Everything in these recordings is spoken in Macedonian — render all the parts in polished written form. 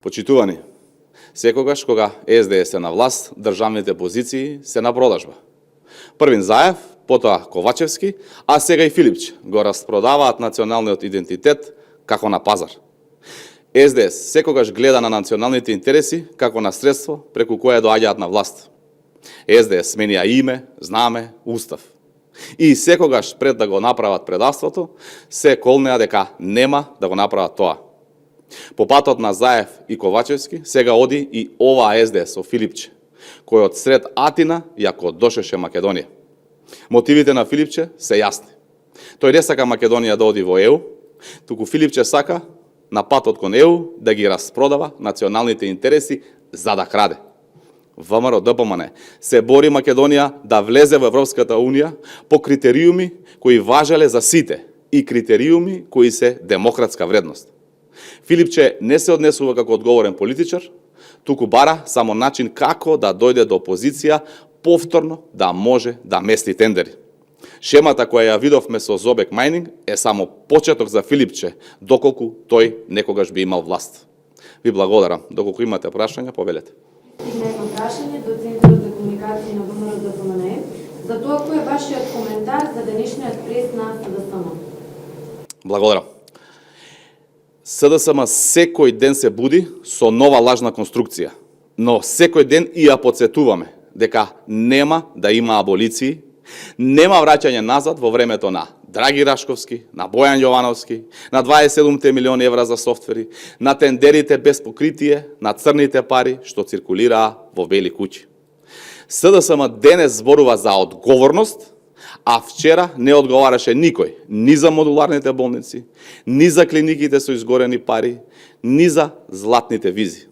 Почитувани, секогаш кога СДС е на власт, државните позиции се на продажба. Првин Заев, потоа Ковачевски, а сега и Филипче го распродаваат националниот идентитет како на пазар. СДС секогаш гледа на националните интереси како на средство преку кое доаѓаат на власт. СДС сменија име, знаме, устав. И секогаш пред да го направат предавството, се колнеа дека нема да го направат тоа. По патот на Заев и Ковачевски сега оди и оваа СДС со Филипче, кој од сред Атина јако дошеше Македонија. Мотивите на Филипче се јасни. Тој не сака Македонија да оди во ЕУ, туку Филипче сака на патот кон ЕУ да ги распродава националните интереси за да краде. ВМРО ДПМН се бори Македонија да влезе во Европската Унија по критериуми кои важеле за сите и критериуми кои се демократска вредност. Филипче не се однесува како одговорен политичар, туку бара само начин како да дојде до опозиција повторно да може да мести тендери. Шемата која ја видовме со Зобек Мајнинг е само почеток за Филипче, доколку тој некогаш би имал власт. Ви благодарам. Доколку имате прашања, повелете. Стигна едно прашање до Центарот за комуникација на ВМРО ДПМН за тоа кој е вашиот коментар за денешниот прес на СДСМ. Благодарам. СДСМ секој ден се буди со нова лажна конструкција, но секој ден и ја подсетуваме дека нема да има аболиции, нема враќање назад во времето на Драги Рашковски, на Бојан Јовановски, на 27 милиони евра за софтвери, на тендерите без покритие, на црните пари што циркулираа во бели куќи. СДСМ денес зборува за одговорност, а вчера не одговараше никој, ни за модуларните болници, ни за клиниките со изгорени пари, ни за златните визи.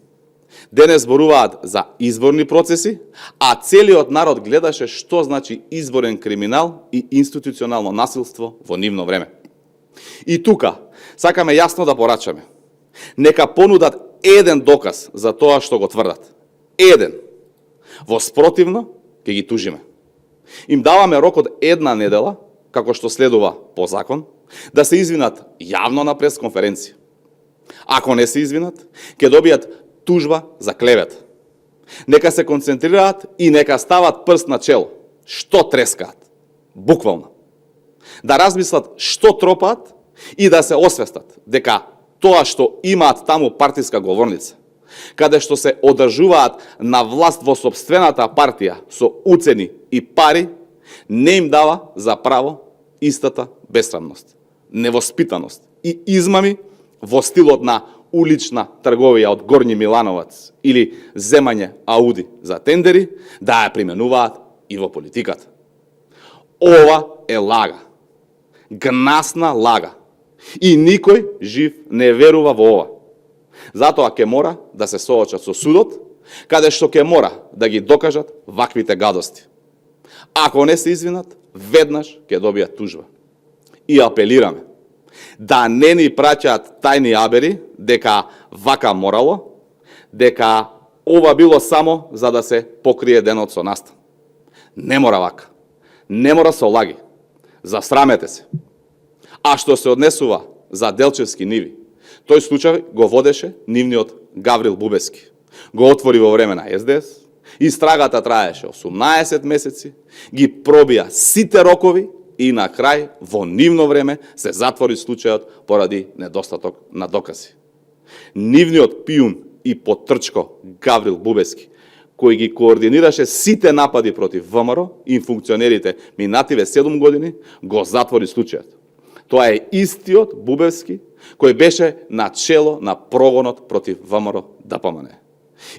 Денес зборуваат за изборни процеси, а целиот народ гледаше што значи изборен криминал и институционално насилство во нивно време. И тука сакаме јасно да порачаме. Нека понудат еден доказ за тоа што го тврдат. Еден. Во спротивно ќе ги тужиме. Им даваме рок од една недела, како што следува по закон, да се извинат јавно на пресконференција. Ако не се извинат, ќе добијат тужба за клевет. Нека се концентрираат и нека стават прст на чело. Што трескаат? Буквално. Да размислат што тропаат и да се освестат дека тоа што имаат таму партиска говорница, каде што се одржуваат на власт во сопствената партија со уцени и пари, не им дава за право истата бесрамност, невоспитаност и измами во стилот на улична трговија од Горњи Милановац или земање Ауди за тендери, да ја применуваат и во политиката. Ова е лага. Гнасна лага. И никој жив не верува во ова. Затоа ќе мора да се соочат со судот, каде што ќе мора да ги докажат ваквите гадости. Ако не се извинат, веднаш ќе добијат тужба. И апелираме да не ни праќаат тајни абери дека вака морало, дека ова било само за да се покрие денот со настан. Не мора вака. Не мора со лаги. Засрамете се. А што се однесува за Делчевски ниви, тој случај го водеше нивниот Гаврил Бубески. Го отвори во време на СДС, истрагата траеше 18 месеци, ги пробија сите рокови и на крај во нивно време се затвори случајот поради недостаток на докази. Нивниот пиун и потрчко Гаврил Бубески, кој ги координираше сите напади против ВМРО и функционерите минативе 7 години, го затвори случајот. Тоа е истиот Бубевски кој беше на чело на прогонот против ВМРО ДПМН.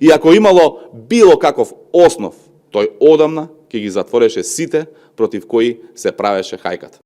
И ако имало било каков основ, тој одамна ќе ги затвореше сите против кои се правеше хајката.